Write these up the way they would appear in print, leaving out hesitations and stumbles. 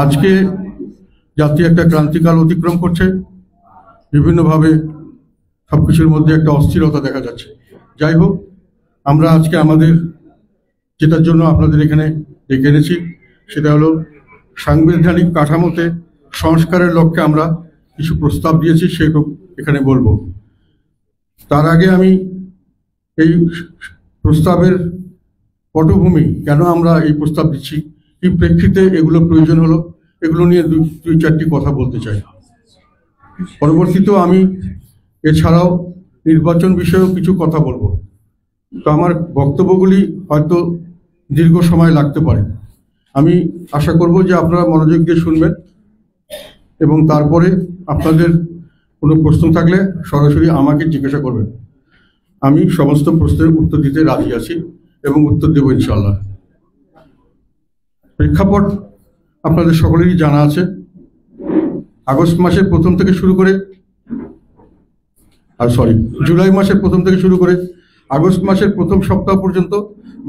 আজকে জাতি একটা ক্রান্তিকাল অতিক্রম করছে, বিভিন্নভাবে সবকিছুর মধ্যে একটা অস্থিরতা দেখা যাচ্ছে। যাই হোক, আমরা আজকে আমাদের যেটার জন্য আপনাদের এখানে ডেকে এনেছি সেটা হলো সাংবিধানিক কাঠামোতে সংস্কারের লক্ষ্যে আমরা কিছু প্রস্তাব দিয়েছি, সেগুলো এখানে বলবো। তার আগে আমি এই প্রস্তাবের পটভূমি, কেন আমরা এই প্রস্তাব দিচ্ছি, কি প্রেক্ষিতে এগুলো প্রয়োজন হলো, এগুলো নিয়ে দুই চারটি কথা বলতে চাই। পরবর্তীতেও আমি এছাড়াও নির্বাচন বিষয়েও কিছু কথা বলবো। তো আমার বক্তব্যগুলি হয়তো দীর্ঘ সময় লাগতে পারে। আমি আশা করব যে আপনারা মনোযোগ দিয়ে শুনবেন এবং তারপরে আপনাদের কোনো প্রশ্ন থাকলে সরাসরি আমাকে জিজ্ঞাসা করবেন। আমি সমস্ত প্রশ্নের উত্তর দিতে রাজি আছি এবং উত্তর দেব ইনশাআল্লাহ। প্রেক্ষাপট আপনাদের সকলেরই জানা আছে। আগস্ট মাসের প্রথম থেকে শুরু করে জুলাই মাসের প্রথম থেকে শুরু করে আগস্ট মাসের প্রথম সপ্তাহ পর্যন্ত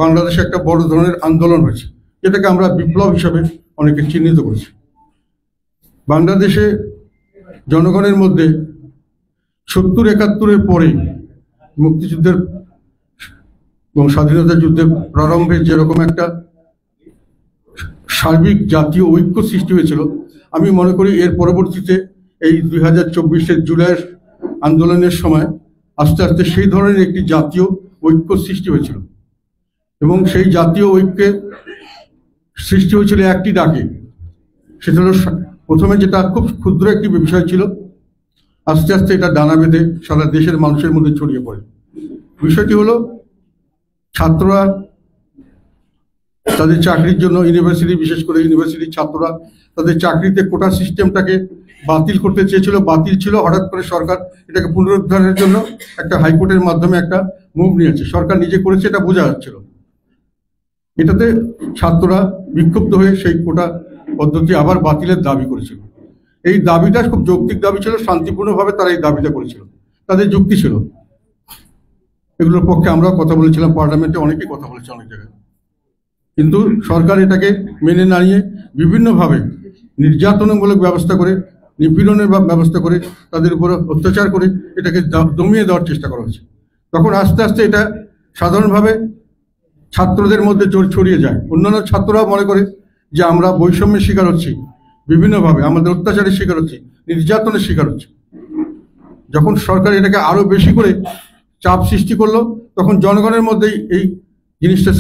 বাংলাদেশে একটা বড় ধরনের আন্দোলন হয়েছে, যেটাকে আমরা বিপ্লব হিসাবে অনেকে চিহ্নিত করেছি। বাংলাদেশে জনগণের মধ্যে ৭০-৭১-এর পরে মুক্তিযুদ্ধের এবং স্বাধীনতা যুদ্ধের প্রারম্ভে যেরকম একটা সার্বিক জাতীয় ঐক্য সৃষ্টি হয়েছিল, আমি মনে করি এর পরবর্তীতে এই 2024-এর জুলাইয়ের আন্দোলনের সময় আস্তে আস্তে সেই ধরনের একটি জাতীয় ঐক্য সৃষ্টি হয়েছিল এবং সেই জাতীয় ঐক্যের সৃষ্টি হয়েছিল একটি ডাকে। সেটা হলো, প্রথমে যেটা খুব ক্ষুদ্র একটি বিষয় ছিল, আস্তে আস্তে এটা ডানা বেঁধে সারা দেশের মানুষের মধ্যে ছড়িয়ে পড়ে। বিষয়টি হলো, ছাত্ররা তাদের চাকরির জন্য ইউনিভার্সিটি, বিশেষ করে ইউনিভার্সিটির ছাত্ররা তাদের চাকরিতে কোটা সিস্টেমটাকে বাতিল করতে চেয়েছিল, বাতিল ছিল। হঠাৎ করে সরকার এটাকে পুনরুদ্ধারের জন্য একটা হাইকোর্টের মাধ্যমে একটা মুভ নিয়েছে, সরকার নিজে করেছে, এটা বোঝা যাচ্ছিল। এটাতে ছাত্ররা বিক্ষুব্ধ হয়ে সেই কোটা পদ্ধতি আবার বাতিলের দাবি করেছিল। এই দাবিটা খুব যৌক্তিক দাবি ছিল, শান্তিপূর্ণভাবে তারা এই দাবিটা করেছিল, তাদের যুক্তি ছিল। এগুলোর পক্ষে আমরা কথা বলেছিলাম, পার্লামেন্টে অনেকেই কথা বলেছে অনেক জায়গায়। কিন্তু সরকার এটাকে মেনে না নিয়ে বিভিন্নভাবে নির্যাতনমূলক ব্যবস্থা করে, নিপীড়নের ব্যবস্থা করে, তাদের উপর অত্যাচার করে এটাকে দমিয়ে দেওয়ার চেষ্টা করা হয়েছে। তখন আস্তে আস্তে এটা সাধারণভাবে ছাত্রদের মধ্যে ছড়িয়ে যায়। অন্যান্য ছাত্ররাও মনে করে যে আমরা বৈষম্যের শিকার হচ্ছি, বিভিন্নভাবে আমাদের অত্যাচারের শিকার হচ্ছি, নির্যাতনের শিকার হচ্ছি। যখন সরকার এটাকে আরো বেশি করে চাপ সৃষ্টি করলো, তখন জনগণের মধ্যেই এই জিনিসটা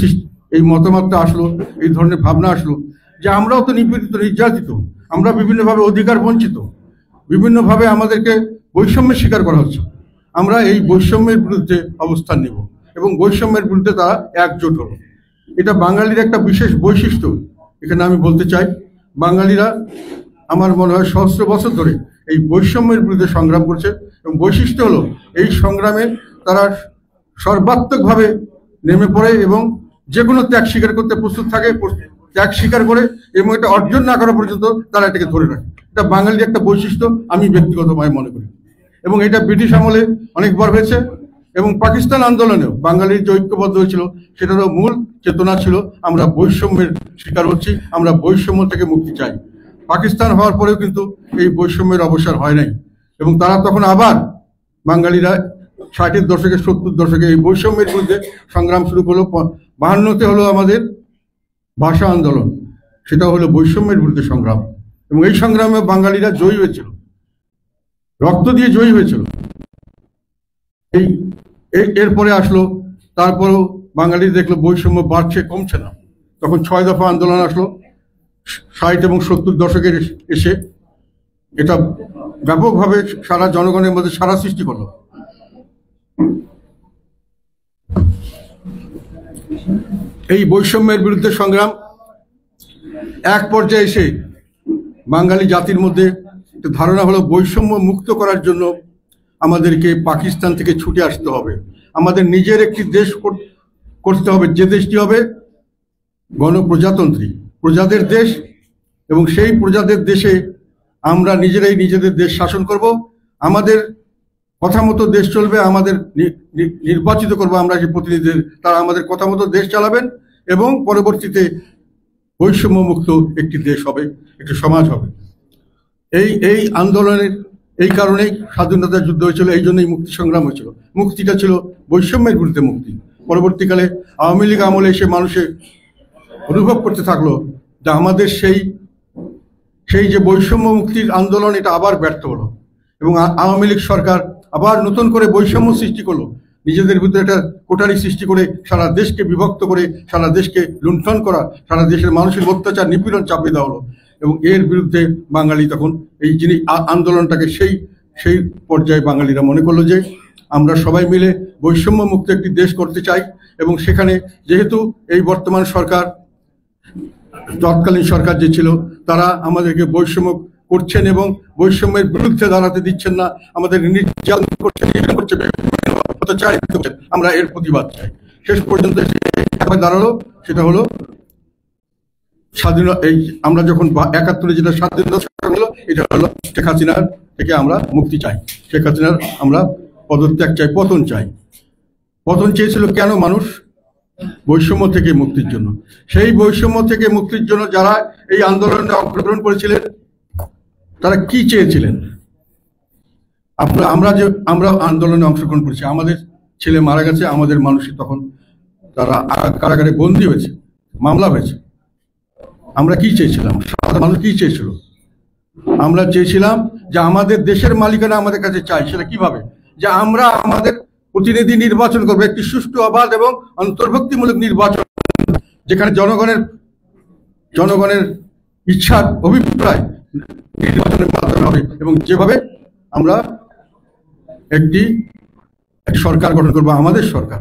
এই মতামতটা আসলো, এই ধরনের ভাবনা আসলো যে আমরাও তো নিপীড়িত, নির্যাতিত, আমরা বিভিন্নভাবে অধিকার বঞ্চিত, বিভিন্নভাবে আমাদেরকে বৈষম্যের শিকার করা হচ্ছে। আমরা এই বৈষম্যের বিরুদ্ধে অবস্থান নেব এবং বৈষম্যের বিরুদ্ধে তারা একজোট হলো। এটা বাঙালির একটা বিশেষ বৈশিষ্ট্য। এখানে আমি বলতে চাই, বাঙালিরা আমার মনে হয় সহস্র বছর ধরে এই বৈষম্যের বিরুদ্ধে সংগ্রাম করছে এবং বৈশিষ্ট্য হলো এই সংগ্রামে তারা সর্বাত্মকভাবে নেমে পড়ে এবং যে কোনো ত্যাগ স্বীকার করতে প্রস্তুত থাকে, ত্যাগ স্বীকার করে এবং এটা অর্জন না করা পর্যন্ত তারা এটাকে ধরে রাখে। এটা বাঙালির একটা বৈশিষ্ট্য আমি ব্যক্তিগতভাবে মনে করি, এবং এটা ব্রিটিশ আমলে অনেকবার হয়েছে এবং পাকিস্তান আন্দোলনেও বাঙালির যে ঐক্যবদ্ধ হয়েছিল সেটারও মূল চেতনা ছিল আমরা বৈষম্যের শিকার হচ্ছি, আমরা বৈষম্য থেকে মুক্তি চাই। পাকিস্তান হওয়ার পরেও কিন্তু এই বৈষম্যের অবসান হয় নাই এবং তারা তখন আবার বাঙালিরা 60-এর দশকে, 70-এর দশকে এই বৈষম্যের বিরুদ্ধে সংগ্রাম শুরু করলো। 52-তে হলো আমাদের ভাষা আন্দোলন, সেটা হলো বৈষম্যের বিরুদ্ধে সংগ্রাম এবং এই সংগ্রামে বাঙালিরা জয়ী হয়েছিল, রক্ত দিয়ে জয়ী হয়েছিল। এরপরে আসলো, তারপরেও বাঙালি দেখলো বৈষম্য বাড়ছে, কমছে না। তখন 6 দফা আন্দোলন আসলো 60 এবং 70 দশকের এসে, এটা ব্যাপকভাবে সারা জনগণের মধ্যে সারা সৃষ্টি করলো। এই বৈষম্যের বিরুদ্ধে সংগ্রাম এক পর্যায়ে এসে বাঙালি জাতির মধ্যে একটা ধারণা হলো বৈষম্য মুক্ত করার জন্য আমাদেরকে পাকিস্তান থেকে ছুটে আসতে হবে, আমাদের নিজের একটি দেশ করতে হবে, যে দেশটি হবে গণপ্রজাতন্ত্রী, প্রজাদের দেশ, এবং সেই প্রজাদের দেশে আমরা নিজেরাই নিজেদের দেশ শাসন করব, আমাদের কথা মতো দেশ চলবে, আমাদের নির্বাচিত করবো আমরা যে প্রতিনিধিদের, তারা আমাদের কথা মতো দেশ চালাবেন এবং পরবর্তীতে বৈষম্য মুক্ত একটি দেশ হবে, একটি সমাজ হবে। এই আন্দোলনের এই কারণেই স্বাধীনতা যুদ্ধ হয়েছিল, এই জন্যই মুক্তি সংগ্রাম হয়েছিল। মুক্তিটা ছিল বৈষম্যের বিরুদ্ধে মুক্তি। পরবর্তীকালে আওয়ামী লীগ আমলে এসে মানুষে অনুভব করতে থাকলো যে আমাদের সেই যে বৈষম্য মুক্তির আন্দোলন, এটা আবার ব্যর্থ হলো এবং আওয়ামী লীগ সরকার আবার নতুন করে বৈষম্য সৃষ্টি করলো, নিজেদের ভিতরে একটা কোটারি সৃষ্টি করে সারা দেশকে বিভক্ত করে, সারা দেশকে লুণ্ঠন করা, সারা দেশের মানুষের অত্যাচার নিপীড়ন চাপিয়ে দেওয়া হলো। এবং এর বিরুদ্ধে বাঙালি তখন এই জিনিস আন্দোলনটাকে সেই পর্যায়ে বাঙালিরা মনে করলো যে আমরা সবাই মিলে বৈষম্য মুক্ত একটি দেশ করতে চাই। এবং সেখানে যেহেতু এই বর্তমান সরকার, তৎকালীন সরকার যে ছিল, তারা আমাদেরকে বৈষম্য করছেন এবং বৈষম্যের বিরুদ্ধে দাঁড়াতে দিচ্ছেন না, আমাদের নির্যাতন করছেন, আমরা এর প্রতিবাদ চাই। শেষ পর্যন্ত দাঁড়ালো সেটা হলো স্বাধীনতা। এই আমরা যখন ৭১ যেটা স্বাধীনতা হলো, এটা হলো শেখ হাসিনার থেকে আমরা মুক্তি চাই। শেখ হাসিনার আমরা পদত্যাগ চাই, পতন চাই। পতন চেয়েছিল কেন মানুষ? বৈষম্য থেকে মুক্তির জন্য। সেই বৈষম্য থেকে মুক্তির জন্য যারা এই আন্দোলনে অংশগ্রহণ করেছিলেন, তারা কি চেয়েছিলেন? আমরা আন্দোলনে অংশগ্রহণ করেছি, আমাদের ছেলে মারা গেছে, আমাদের মানুষই তখন তারা কারাগারে বন্দী হয়েছে, মামলা হয়েছে। আমরা কি চেয়েছিলাম? সাধারণ মানুষ কি চেয়েছিল? আমরা চেয়েছিলাম যে আমাদের দেশের মালিকানা আমাদের কাছে চাই। সেটা কিভাবে? যে আমরা আমাদের প্রতিনিধি নির্বাচন করবো, একটি সুষ্ঠু, অবাধ এবং অন্তর্ভুক্তিমূলক নির্বাচন, যেখানে জনগণের ইচ্ছার অভিপ্রায় নির্বাচনের মাধ্যমে হবে এবং যেভাবে আমরা একটি সরকার গঠন করবো, আমাদের সরকার।